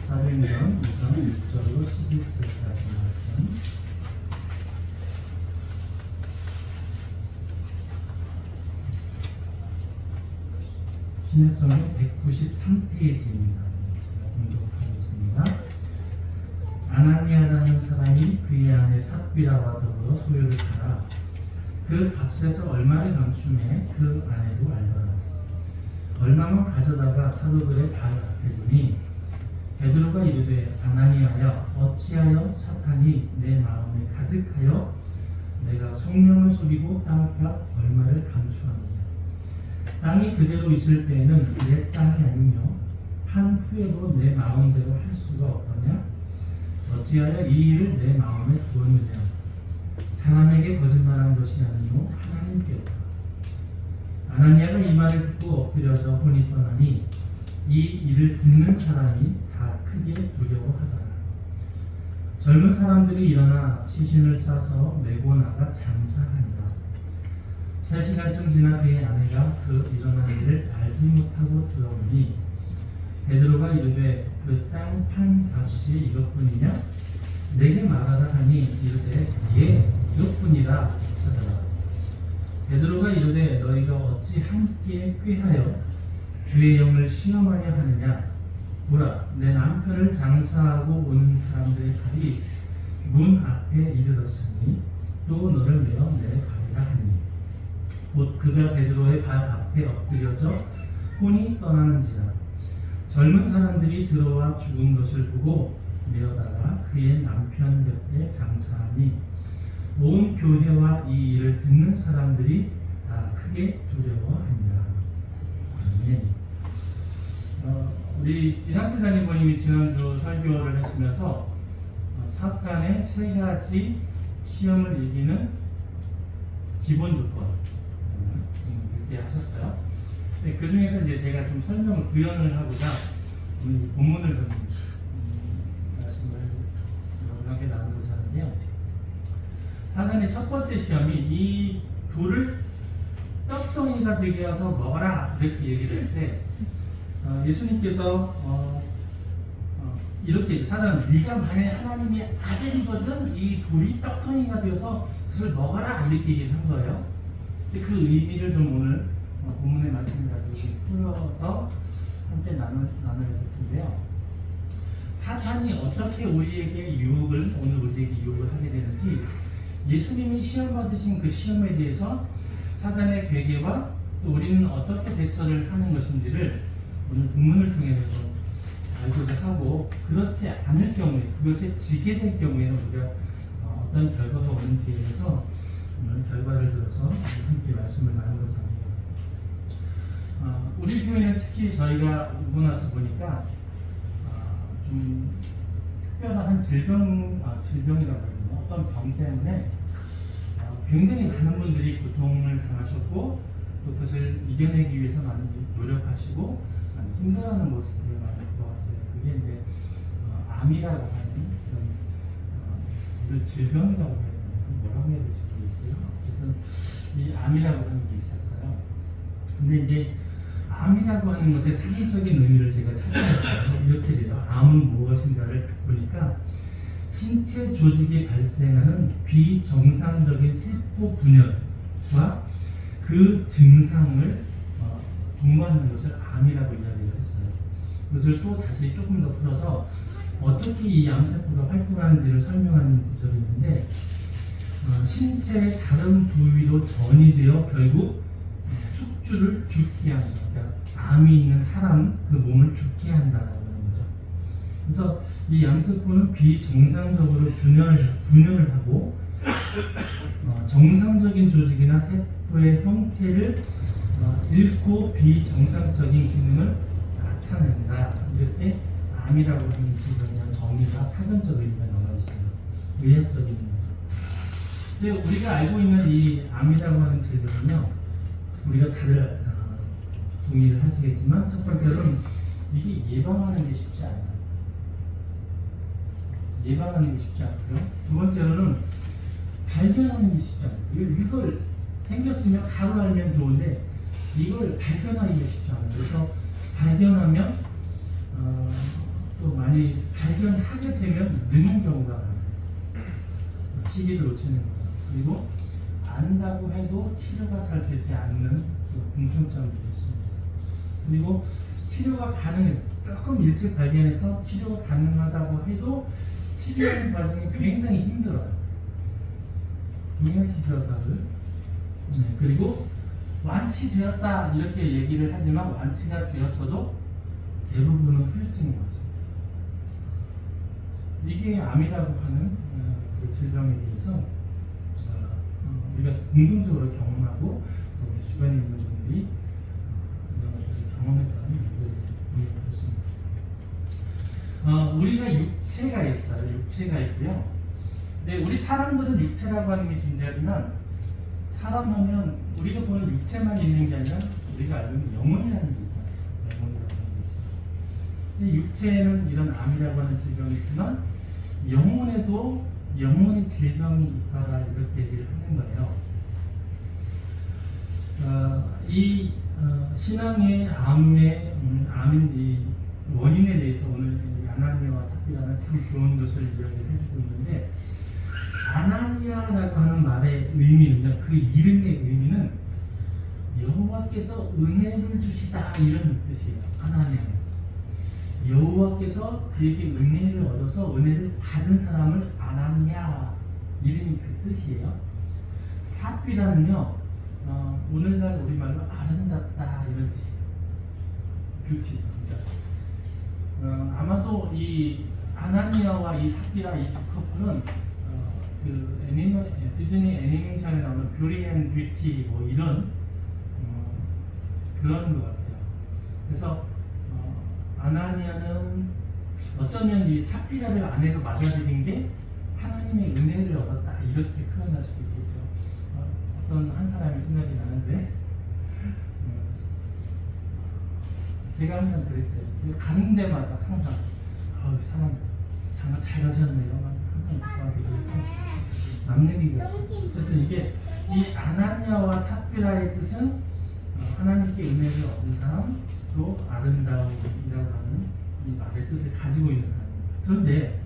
사도행전 2장 1절로 11절까지 말씀. 신약성경 193페이지입니다. 제가 공독하겠습니다. 아나니아라는 사람이 그의 아내 삽비라와 더불어 소유를 팔아 그 값에서 얼마를 감춤해 그 아내도 알더라. 얼마만 가져다가 사도들의 발 앞에 두니 베드로가 이르되 아나니아야 어찌하여 사탄이 내 마음에 가득하여 내가 성령을 속이고 땅값 얼마를 감추었느냐. 땅이 그대로 있을 때에는 내 땅이 아니며 한 후에도 내 마음대로 할 수가 없더냐. 어찌하여 이 일을 내 마음에 두었느냐. 사람에게 거짓말한 것이 아니요 하나님께로다. 아나니아가 이 말을 듣고 엎드려져 혼이 떠나니 이 일을 듣는 사람이 다 크게 두려워하더라. 젊은 사람들이 일어나 시신을 싸서 메고 나가 장사하니라. 3시간쯤 지나 그의 아내가 그 일어난 일을 알지 못하고 들어오니 베드로가 이르되 그 땅 판 값이 이것뿐이냐? 내게 말하라 하니 이르되 예 이것뿐이라 하더라. 베드로가 이르되 너희가 어찌 함께 꾀하여 주의 영을 시험하려 하느냐. 보라 내 남편을 장사하고 오는 사람들의 칼이 문 앞에 이르렀으니 또 너를 메어 내가리라 하니 곧 그가 베드로의 발 앞에 엎드려져 혼이 떠나는지라. 젊은 사람들이 들어와 죽은 것을 보고 메어다가 그의 남편 곁에 장사하니 온 교회와 이 일을 듣는 사람들이 다 크게 두려워합니다. 아멘. 우리 이상필 담임님이 지난주 설교를 하시면서 사탄의 3가지 시험을 이기는 기본 조건 이렇게 하셨어요. 그 중에서 이제 제가 좀 설명을 구현을 하고자 오늘 본문을 좀 말씀을 여러분께 나누고자 하는데요. 사단의 첫 번째 시험이 이 돌을 떡덩이가 되게 해서 먹어라 이렇게 얘기를 할 때 예수님께서 이렇게 사단은 네가 만약에 하나님의 아들이거든 이 돌이 떡덩이가 되어서 그것을 먹어라 이렇게 얘기를 한 거예요. 그 의미를 좀 오늘 본문의 말씀을 가지고 풀어서 함께 나눠야 될 텐데요. 사탄이 어떻게 우리에게 유혹을 오늘 우리에게 유혹을 하게 되는지 예수님이 시험 받으신 그 시험에 대해서 사단의 괴계와 또 우리는 어떻게 대처를 하는 것인지를 오늘 본문을 통해서 좀 알고자 하고 그렇지 않을 경우에 그것에 지게 될 경우에는 우리가 어떤 결과가 오는지에 대해서 오늘 결과를 들어서 함께 말씀을 나누고자 합니다. 우리 교회는 특히 저희가 오고 나서 보니까 좀 특별한 질병이라고 해야 되나 어떤 병 때문에 굉장히 많은 분들이 고통을 당하셨고 또 그것을 이겨내기 위해서 많은 노력하시고 많이 힘들어하는 모습들을 많이 보았어요. 그게 이제 암이라고 하는 그런 질병이라고 해야 되나 뭐라고 해야 될지 모르겠어요. 어쨌든 이 암이라고 하는 게 있었어요. 근데 이제 암이라고 하는 것의 사전적인 의미를 제가 찾아냈어요. 이렇게 돼요. 암은 무엇인가를 보니까 신체 조직에 발생하는 비정상적인 세포 분열과 그 증상을 동반하는 것을 암이라고 이야기를 했어요. 그것을 또 다시 조금 더 풀어서 어떻게 이 암세포가 활동하는지를 설명하는 구절이 있는데 신체의 다른 부위로 전이되어 결국 숙주를 죽게 한다. 그러니까 암이 있는 사람 그 몸을 죽게 한다라고 하는 거죠. 그래서 이 암세포는 비정상적으로 분열을 하고 정상적인 조직이나 세포의 형태를 잃고 비정상적인 기능을 나타낸다. 이렇게 암이라고 하는 질병이란 정의가 사전적 의미가 나와 있어요. 의학적인 거죠. 근데 우리가 알고 있는 이 암이라고 하는 질병은요, 우리가 다들 동의를 하시겠지만 첫 번째로는 이게 예방하는 게 쉽지 않아요. 예방하는 게 쉽지 않고요. 두 번째로는 발견하는 게 쉽지 않아요. 이걸 생겼으면 바로 알면 좋은데 이걸 발견하기가 쉽지 않아요. 그래서 발견하면 또 많이 하게 되면 느는 경우가 많아요. 시기를 놓치는 거죠. 그리고 안다고 해도 치료가 잘 되지 않는 공통점들이 있습니다. 그리고 치료가 가능해서 조금 일찍 발견해서 치료가 가능하다고 해도 치료하는 과정이 굉장히 힘들어요. 이해하시죠, 다들? 네, 그리고 완치되었다 이렇게 얘기를 하지만 완치가 되었어도 대부분은 후유증인 거죠. 이게 암이라고 하는 그 질병에 대해서 우리가 공동적으로 경험하고 또 우리 주변에 있는 분들이 이런 것들을 경험했다는 분들이 보입니다. 우리가 육체가 있어요. 육체가 있고요. 근데 우리 사람들은 육체라고 하는 게 존재하지만 사람 하면 우리가 보는 육체만 있는 게 아니라 우리가 알고 있는 영혼이라는 게 있잖아요. 영혼이라는 게 있어요. 근데 육체에는 이런 암이라고 하는 질병이 있지만 영혼에도 영혼의 질병이 있다라 이렇게 얘기를 하는 거예요. 신앙의 암인 이 원인에 대해서 오늘 아나니아와 삽비라는 참 좋은 것을 이야기를 해주고 있는데, 아나니아라고 하는 말의 의미는요, 그 이름의 의미는 여호와께서 은혜를 주시다 이런 뜻이에요. 아나니아. 여호와께서 그에게 은혜를 얻어서 은혜를 받은 사람을 아나니아, 이름이 그 뜻이에요. 삽비라는요, 오늘날 우리말로 아름답다 이런 뜻이에요. 뷰티죠. 아마도 이 아나니아와 이 삽비라 이 두 커플은 그 디즈니 애니메이션에 나오는 뷰티 앤 뷰티 뭐 이런 그런 것 같아요. 그래서 아나니아는 어쩌면 이 삽비라를 아내로 맞아들인 게 하나님의 은혜를 얻었다 이렇게 표현할 수도 있겠죠. 어떤 한 사람이 생각이 나는데 제가 항상 그랬어요. 제가 가는 데마다 항상 사람 장가 잘 가셨네요. 항상 저한테 그래서 남 얘기 같죠. 어쨌든 이게 이 아나니아와 삽비라의 뜻은 하나님께 은혜를 얻은 사람, 또 아름다움이라고 하는 이 말의 뜻을 가지고 있는 사람입니다. 그런데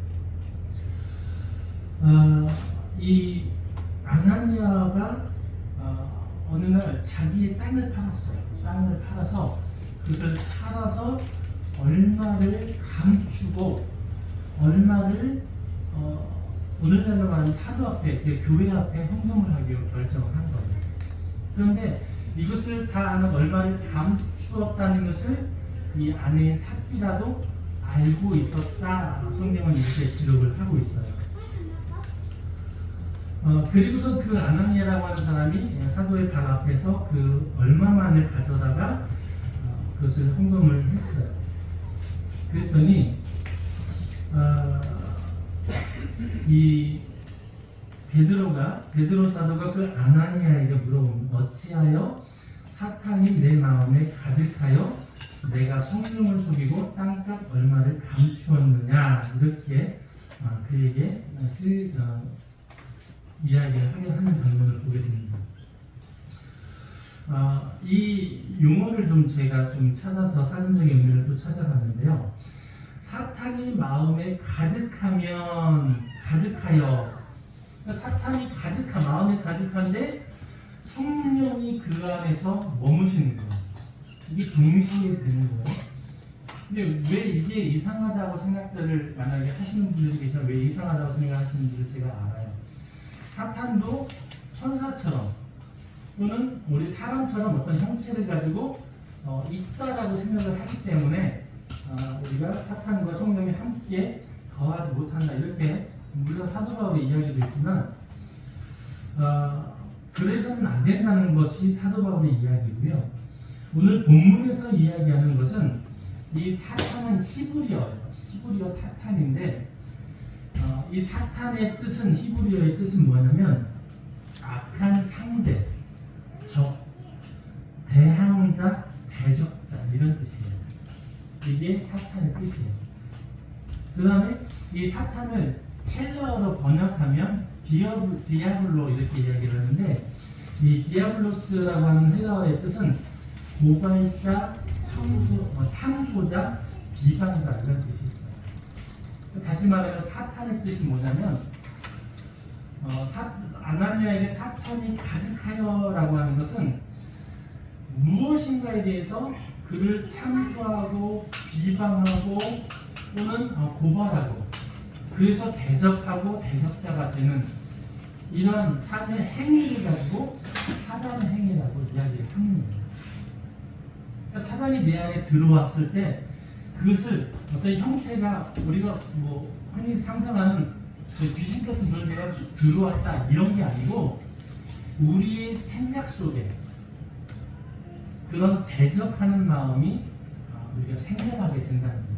이 아나니아가 어느 날 자기의 땅을 팔았어요. 땅을 팔아서 그것을 팔아서 얼마를 감추고 얼마를 오늘날로 말하는 사도 앞에, 교회 앞에 헌금을 하기로 결정을 한 거예요. 그런데 이것을 다 얼마를 감추었다는 것을 이 아내인 삽비라도 알고 있었다. 성경은 이렇게 기록을 하고 있어요. 그리고서 그 아나니아라고 하는 사람이 사도의 발 앞에서 그 얼마만을 가져다가 그것을 헌금을 했어요. 그랬더니 이 베드로 사도가 그 아나니아에게 물어봅니다. 어찌하여 사탄이 내 마음에 가득하여 내가 성령을 속이고 땅값 얼마를 감추었느냐, 이렇게 그에게 이야기를 하는 장면을 보게 됩니다. 이 용어를 제가 찾아서 사전적인 의미를 또 찾아봤는데요. 사탄이 마음에 가득하여, 사탄이 마음에 가득한데 성령이 그 안에서 머무시는 거예요. 이게 동시에 되는 거예요. 근데 왜 이게 이상하다고 생각들을 만약에 하시는 분들이 계시면 왜 이상하다고 생각하시는지를 제가 알아요. 사탄도 천사처럼 또는 우리 사람처럼 어떤 형체를 가지고 있다라고 생각을 하기 때문에 우리가 사탄과 성령이 함께 거하지 못한다, 이렇게 물론 사도 바울의 이야기도 있지만 그래서는 안 된다는 것이 사도 바울의 이야기고요. 오늘 본문에서 이야기하는 것은 이 사탄은 히브리어예요. 히브리어 사탄인데 이 사탄의 뜻은, 히브리어의 뜻은 뭐냐면 악한 상대, 적, 대항자, 대적자, 이런 뜻이에요. 이게 사탄의 뜻이에요. 그 다음에 이 사탄을 헬라어로 번역하면 디아블로 이렇게 이야기를 하는데, 이 디아블로스라고 하는 헬라어의 뜻은 고발자, 참소자, 비방자, 이런 뜻이 있어요. 다시 말해서 사탄의 뜻이 뭐냐면 아나니아에게 사탄이 가득하여라고 하는 것은 무엇인가에 대해서 그를 참수하고 비방하고 또는 고발하고 그래서 대적하고 대적자가 되는 이러한 삶의 행위를 가지고 사단의 행위라고 이야기를 하는 거예요. 그러니까 사단이 내 안에 들어왔을 때 그것을 어떤 형체가 우리가 뭐 흔히 상상하는 귀신 같은 존재가 쑥 들어왔다 이런 게 아니고 우리의 생각 속에 그런 대적하는 마음이 우리가 생겨나게 된다는 거예요.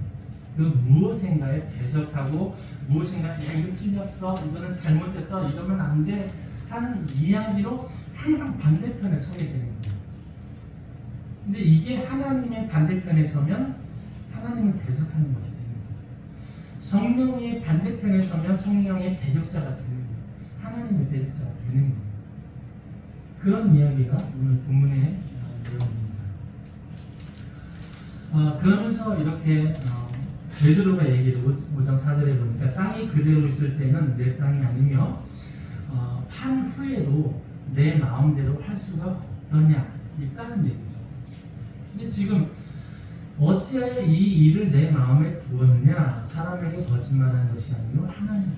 그 무엇인가에 대적하고 무엇인가에 이거 틀렸어, 이거는 잘못됐어, 이러면 안 돼 하는 이야기로 항상 반대편에 서게 되는 거예요. 근데 이게 하나님의 반대편에 서면 하나님을 대적하는 것이 되는 거죠. 성령의 반대편에 서면 성령의 대적자가 되는 거예요. 하나님의 대적자가 되는 거예요. 그런 이야기가 오늘 본문의 내용입니다. 그러면서 이렇게 베드로가 얘기를 5장 4절에 보니까 땅이 그대로 있을 때는 내 땅이 아니며 판 후에도 내 마음대로 할 수가 없더냐 있다는 얘기죠. 근데 지금 어찌하여 이 일을 내 마음에 두었느냐 사람에게 거짓말하는 것이 아니고 하나님께.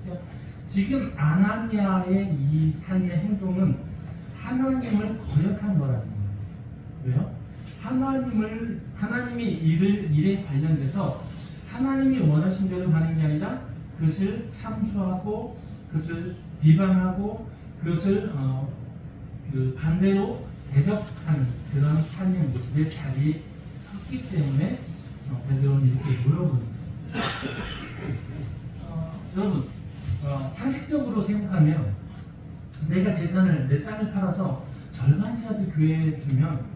그러니까 지금 아나니아의 이 삶의 행동은 하나님을 거역한 거라는 거예요. 왜요? 하나님의 일에 관련돼서 하나님이 원하신 대로 하는 게 아니라 그것을 참수하고 그것을 비방하고 그것을 그 반대로 대적하는 그런 삶의 모습에 자기 섰기 때문에 베드로는 이렇게 물어봅니다. 여러분 상식적으로 생각하면 내가 재산을 내 땅을 팔아서 절반이라도 교회에 주면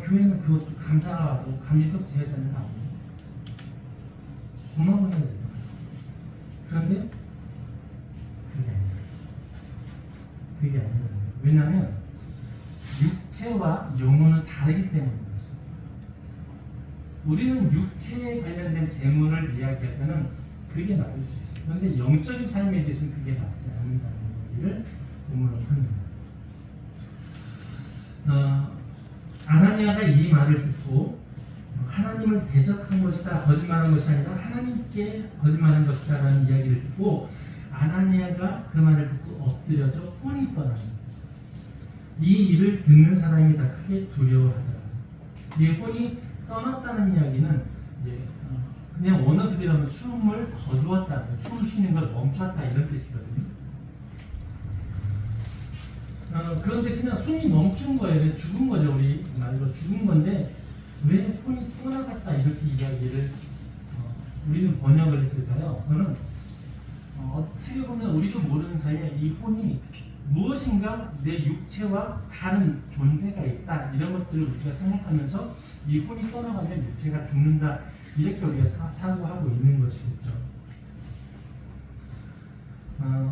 교회는 그것도 감사하고 감시적 해야 되는 거 아니에요? 고마워해야 되잖아요. 그런데 그게 아니에요. 왜냐하면 육체와 영혼은 다르기 때문입니다. 우리는 육체에 관련된 재물을 이야기할 때는 그게 맞을 수 있어요. 그런데 영적인 삶에 대해서는 그게 맞지 않는다는 얘기를 본문으로 합니다. 아나니아가 이 말을 듣고 하나님을 대적한 것이다, 거짓말한 것이 아니라 하나님께 거짓말한 것이다 라는 이야기를 듣고 아나니아가 그 말을 듣고 엎드려져 혼이 떠나는 이 일을 듣는 사람이 다 크게 두려워하더라. 이 혼이 떠났다는 이야기는 이제 그냥 원어 그대로는 숨을 거두었다, 숨 쉬는 걸 멈췄다 이런 뜻이거든요. 그런데 그냥 숨이 멈춘 거예요. 죽은 거죠. 우리 말로 죽은 건데 왜 혼이 떠나갔다 이렇게 이야기를 우리는 번역을 했을까요? 그거는 어떻게 보면 우리도 모르는 사이에 이 혼이 무엇인가 내 육체와 다른 존재가 있다 이런 것들을 우리가 생각하면서 이 혼이 떠나가면 육체가 죽는다 이렇게 우리가 사고하고 있는 것이겠죠.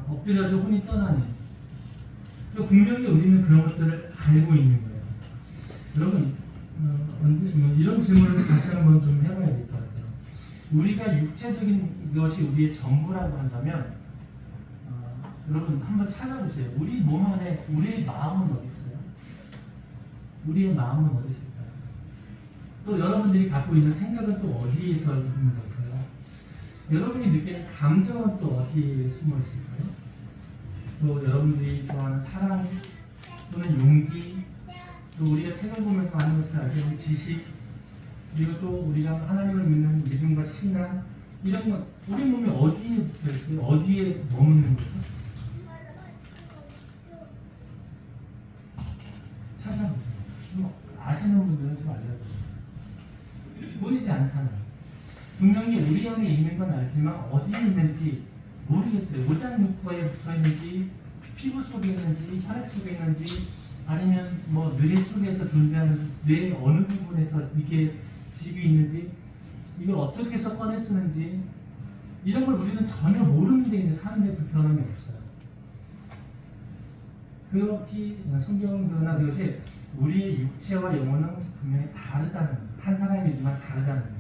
엎드려져 혼이 떠나니 분명히 우리는 그런 것들을 알고 있는 거예요. 여러분 언제 이런 질문을 다시 한번 좀 해봐야 될 것 같아요. 우리가 육체적인 것이 우리의 전부라고 한다면 여러분 한번 찾아보세요. 우리 몸 안에 우리의 마음은 어디 있어요? 우리의 마음은 어디 있을까요? 또 여러분들이 갖고 있는 생각은 또 어디에서 있는 걸까요? 여러분이 느끼는 감정은 또 어디에 숨어 있을까요? 또 여러분들이 좋아하는 사랑 또는 용기 또 우리가 책을 보면서 하는 것을 알게 되는 지식 그리고 또 우리가 하나님을 믿는 믿음과 신앙 이런 것 우리 몸에 어디에 붙어 있어요? 어디에 머무는 거죠? 찾아보세요. 좀 아시는 분들은 좀 알려주세요. 보이지 않잖아요. 분명히 우리 안에 있는 건 알지만 어디에 있는지 모르겠어요. 오장육부에 붙어 있는지 피부 속에 있는지 혈액 속에 있는지 아니면 뭐 뇌 속에서 존재하는지 뇌 어느 부분에서 이게 집이 있는지 이걸 어떻게 해서 꺼내 쓰는지 이런 걸 우리는 전혀 모르는데 이제 사는데 불편함이 없어요. 그렇게 성경으로나 그것이 우리의 육체와 영혼은 분명히 다르다는 한 사람이지만 다르다는 거예요.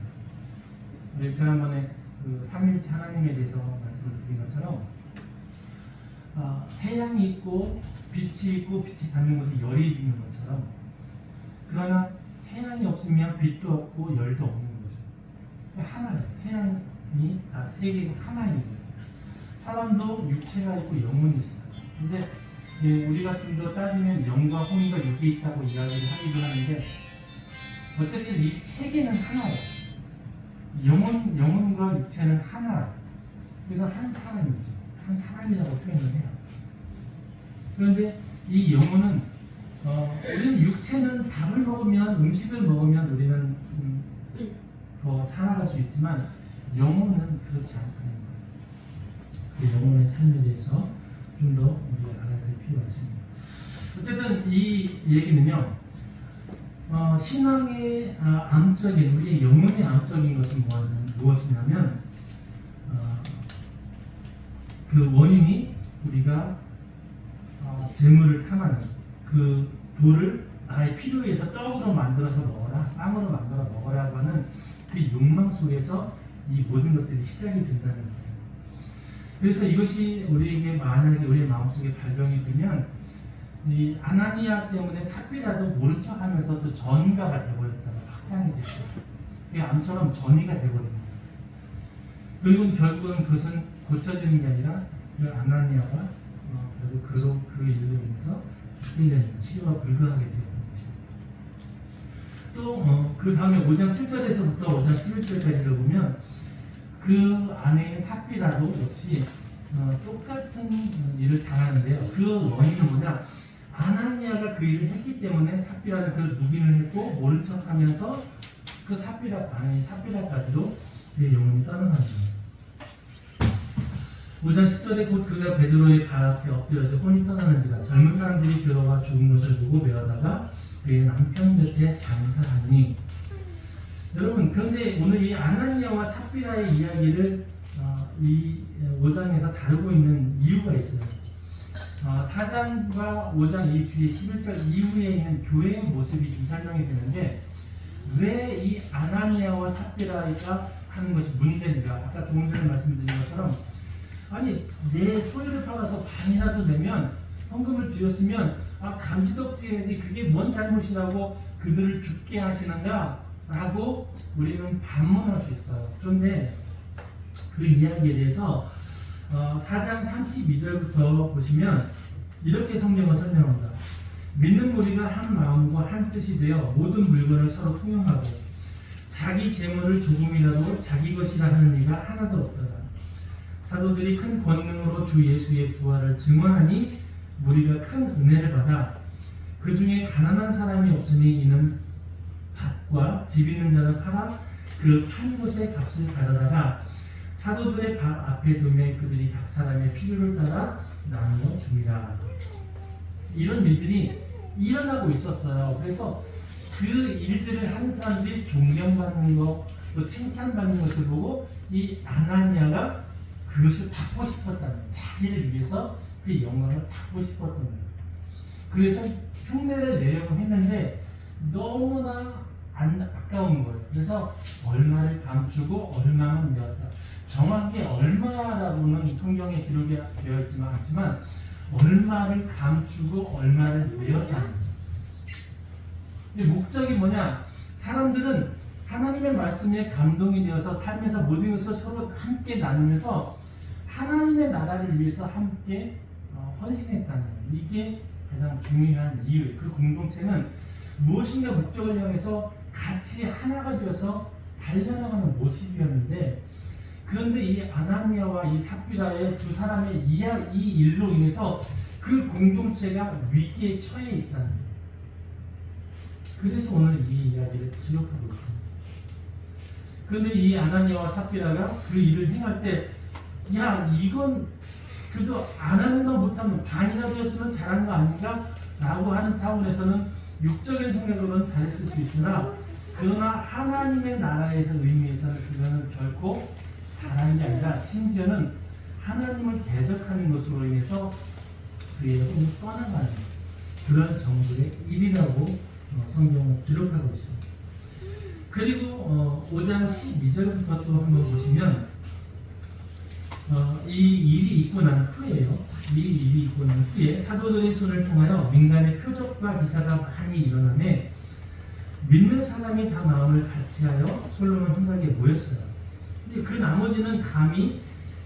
우리 지난번에 그 삼일체 하나님에 대해서 말씀을 드린 것처럼 태양이 있고 빛이 있고 빛이 닿는 곳에 열이 있는 것처럼, 그러나 태양이 없으면 빛도 없고 열도 없는 거죠. 하나예요. 태양이 다 세계가 하나인 거예요. 사람도 육체가 있고 영혼이 있어요. 근데 우리가 좀 더 따지면 영과 혼과 육이 있다고 이야기를 하기도 하는데, 어쨌든 이 세계는 하나예요. 영혼과 육체는 하나. 그래서 한 사람이죠. 한 사람이라고 표현을 해요. 그런데 이 영혼은 우리는 육체는 밥을 먹으면, 음식을 먹으면 우리는 더 살아갈 수 있지만 영혼은 그렇지 않다는 거예요. 그 영혼의 삶에 대해서 좀 더 우리가 알아야 될 필요가 있습니다. 어쨌든 이 얘기는요, 신앙의 암적인, 우리의 영혼의 암적인 것은 무엇이냐면, 그 원인이 우리가 재물을 탐하는, 그 돌을 나의 필요에 의해서 떡으로 만들어서 먹어라, 빵으로 만들어 먹으라고 하는 그 욕망 속에서 이 모든 것들이 시작이 된다는 거예요. 그래서 이것이 우리에게 만약에 우리의 마음속에 발병이 되면, 이 아나니아 때문에 삽비라도 모른 척하면서 또 전가가 되어버렸잖아요. 확장이 됐어요. 그게 암처럼 전이가 되어버린 거예요. 그리고 결국은 그것은 고쳐지는 게 아니라 그 아나니아가 결국 그 일로 인해서 죽게 되는, 치료가 불가하게 되었던 것입니다. 또 그 다음에 5장 7절에서부터 5장 11절까지를 보면 그 아내인 삽비라도 역시 똑같은 일을 당하는데요. 그 원인은 뭐냐? 아나니아가 그 일을 했기 때문에 삽비라는 그를 묵인을 했고, 모른 척하면서 그 아내인 삽비라까지도 그의 영혼이 떠나가는 거예요. 5장 10절에 곧 그가 베드로의 발 앞에 엎드려져 혼이 떠나는지라 젊은 사람들이 들어와 죽은 것을 보고 메어다가 그의 남편 곁에 장사하니. 여러분, 그런데 오늘 이 아나니아와 삽비라의 이야기를 이 5장에서 다루고 있는 이유가 있어요. 4장과 5장 이 뒤에 11절 이후에 있는 교회의 모습이 좀 설명이 되는데, 왜 이 아나니아와 삽비라가 하는 것이 문제인가? 아까 조금 전에 말씀드린 것처럼, 아니 내 소유를 팔아서 반이라도 내면, 헌금을 드렸으면 감지덕지해야지, 그게 뭔 잘못이라고 그들을 죽게 하시는가? 라고 우리는 반문할 수 있어요. 그런데 그 이야기에 대해서 4장 32절부터 보시면 이렇게 성경을 설명합니다. 믿는 무리가 한 마음과 한 뜻이 되어 모든 물건을 서로 통용하고 자기 재물을 조금이라도 자기 것이라 하는 이가 하나도 없더라. 사도들이 큰 권능으로 주 예수의 부활을 증언하니 무리가 큰 은혜를 받아 그 중에 가난한 사람이 없으니 이는 밭과 집 있는 자는 팔아 그 판 곳의 값을 가져다가 사도들의 밥 앞에 두매 그들이 각 사람의 필요를 따라 나누어 줍니다. 이런 일들이 일어나고 있었어요. 그래서 그 일들을 하는 사람들이 존경받는 것, 또 칭찬받는 것을 보고 이 아나니아가 그것을 받고 싶었다는, 자기를 위해서 그 영광을 받고 싶었던 거예요. 그래서 흉내를 내려고 했는데 너무나 아까운 거예요. 그래서 얼마를 감추고 얼마만 내었다. 정확히 얼마라고는 성경에 기록이 되어 있지만 않지만 얼마를 감추고 얼마를 내었다는 거예요. 근데 목적이 뭐냐? 사람들은 하나님의 말씀에 감동이 되어서 삶에서 모든 것을 서로 함께 나누면서 하나님의 나라를 위해서 함께 헌신했다는 거예요. 이게 가장 중요한 이유예요. 그 공동체는 무엇인가 목적을 향해서 같이 하나가 되어서 달려나가는 모습이었는데, 그런데 이 아나니아와 이 삽비라의 두 사람의 이 일로 인해서 그 공동체가 위기에 처해 있다는 거예요. 그래서 오늘 이 이야기를 기억하고 있습니다. 그런데 이 아나니아와 삽비라가 그 일을 행할 때, 야, 이건 그래도 안 하는 거 못하면 반이라도 했으면 잘한 거 아닌가? 라고 하는 차원에서는 육적인 생각으로는 잘했을 수 있으나, 그러나 하나님의 나라에서 의미에서는 그거는 결코 잘한 게 아니라 심지어는 하나님을 대적하는 것으로 인해서 그의 혼이 떠나가는 그런 정도의 일이라고 성경은 기록하고 있습니다. 그리고 5장 12절부터 또 한번 보시면 이 일이 있고 난 후에요. 이 일이 있고 난 후에 사도들의 손을 통하여 민간의 표적과 기사가 많이 일어나며 믿는 사람이 다 마음을 같이하여 솔로몬 성곽에 모였어요. 근데 그 나머지는 감히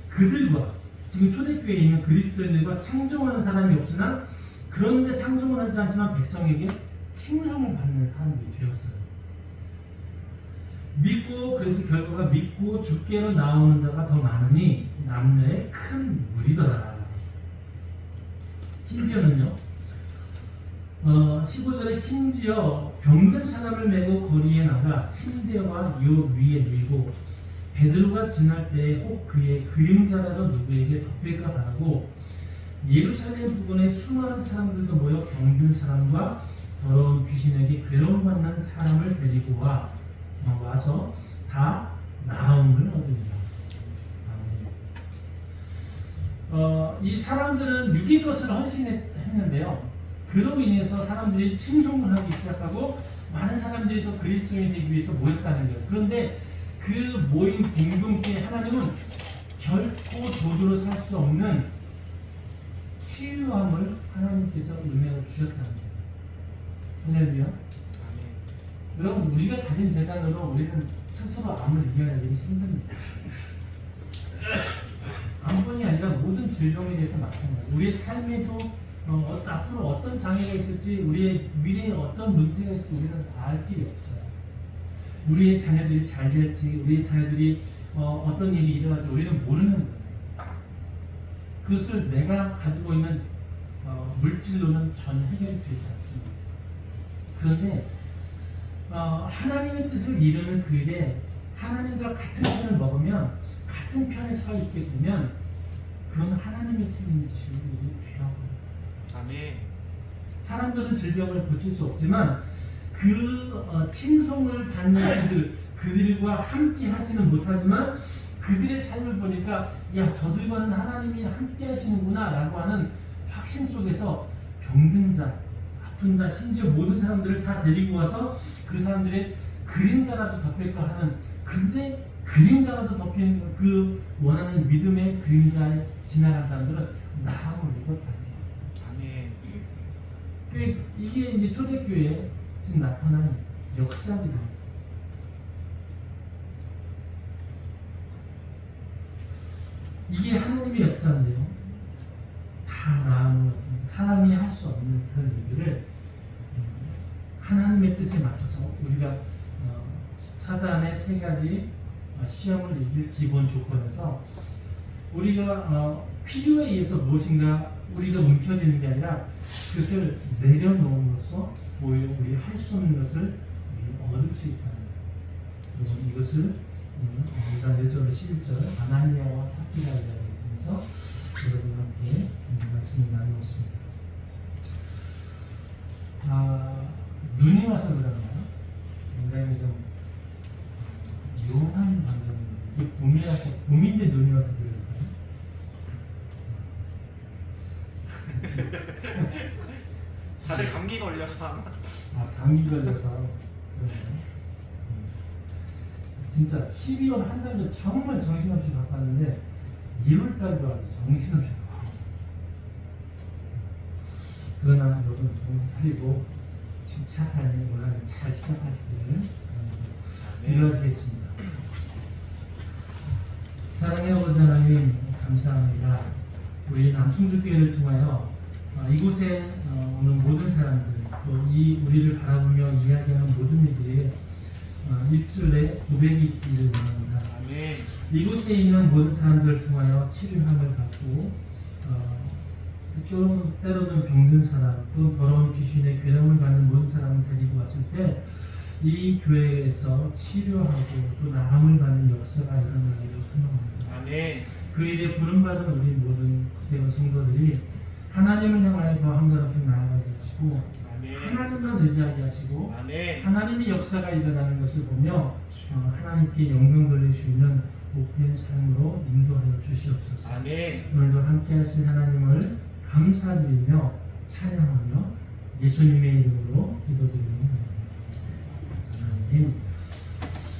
그들과 지금 초대교회에 있는 그리스도인들과 상종하는 사람이 없으나 그런데 상종은 하지 않지만 백성에게 칭송을 받는 사람들이 되었어요. 그래서 결과가 믿고 주께로 나오는 자가 더 많으니 남녀의 큰 무리더라. 심지어는요, 15절에 심지어 병든 사람을 메고 거리에 나가 침대와 요 위에 누이고 베드로가 지날 때에 혹 그의 그림자라도 누구에게 덮일까 바라고 예루살렘 부근에 수많은 사람들도 모여 병든 사람과 더러운 귀신에게 괴로움받는 사람을 데리고 와서 다 나음을 얻으리라. 이 사람들은 육의 것을 헌신했는데요. 그로 인해서 사람들이 칭송을 하기 시작하고 많은 사람들이 또 그리스도인이 되기 위해서 모였다는 거예요. 그런데 그 모인 공동체에 하나님은 결코 도두로 살 수 없는 치유함을 하나님께서 은혜로 주셨다는 거예요. 할렐루야. 여러분, 우리가 가진 재산으로 우리는 스스로 암을 이겨내기 힘듭니다. 암뿐이 아니라 모든 질병에 대해서 마찬가지예요. 우리의 삶에도 앞으로 어떤 장애가 있을지, 우리의 미래에 어떤 문제가 있을지 우리는 알 길이 없어요. 우리의 자녀들이 잘 될지, 우리의 자녀들이 어떤 일이 일어날지 우리는 모르는 거예요. 그것을 내가 가지고 있는 물질로는 전혀 해결이 되지 않습니다. 그런데 하나님의 뜻을 이루는 그 일에 하나님과 같은 편을 먹으면, 같은 편에 서 있게 되면 그건 하나님의 책임지시는 일이 되어버려요. 아멘. 사람들은 질병을 고칠 수 없지만 그 칭송을 받는 그들과 함께 하지는 못하지만 그들의 삶을 보니까 야, 저들과는 하나님이 함께 하시는구나 라고 하는 확신 속에서 병든 자, 아픈 자, 심지어 모든 사람들을 다 데리고 와서 그 사람들의 그림자라도 덮일까 하는, 근데 그림자라도 덮인 그 원하는 믿음의 그림자에 지나간 사람들은 나음을 입었다. 아멘. 이게 이제 초대교회에 지금 나타난 역사들입니다. 이게 하나님의 역사인데요. 다 나음을, 사람이 할 수 없는 그런 일들을 하나님의 뜻에 맞춰서 우리가 사단의 세 가지 시험을 이길 기본 조건에서 우리가 필요에 의해서 무엇인가 우리가 움켜쥐는 게 아니라 그것을 내려놓음으로써 오히려 우리 할 수 없는 것을 얻을 수 있다는 거예요. 이것을 5장 1절 11절 아나니아와 삽비라 이야기를 통해서 여러분과 함께 말씀을 나누었습니다. 눈이 와서 그런가요? 굉장히 좀 묘한 감정입니다. 이게 봄이라서, 봄인데 눈이 와서 그럴까요? 다들 감기 걸려서. 감기 걸려서 그러네요. 진짜 12월 한 달도 정말 정신없이 바빴는데 1월달도 아주 정신없이 바빴어요. 그러나 여러분 정신 차리고 침착하게 올해를 잘 시작하시기를 기도하시겠습니다. 사랑의 아버지 하나님, 감사합니다. 우리 남충주교회를 통하여 이곳에 오는 모든 사람들, 또 이 우리를 바라보며 이야기하는 모든 이들의 입술에 고백이 있기를 원합니다. 아멘. 이곳에 있는 모든 사람들을 통하여 치료함을 받고 때로는 병든 사람, 또 더러운 귀신의 괴로움을 받는 모든 사람을 데리고 왔을 때 이 교회에서 치료하고 또 나음을 받는 역사가 일어나기를 소망합니다. 아멘. 그 일에 부름받은 우리 모든 구세군 성도들이 하나님을 향하여 더 한 걸음씩 나아가게 하시고, 아멘. 하나님만 의지하게 하시고, 아멘. 하나님의 역사가 일어나는 것을 보며 하나님께 영광 돌릴 수 있는 복된 삶으로 인도하여 주시옵소서. 아멘. 오늘도 함께 하신 하나님을 감사드리며 찬양하며 예수님의 이름으로 기도드립니다. 아멘.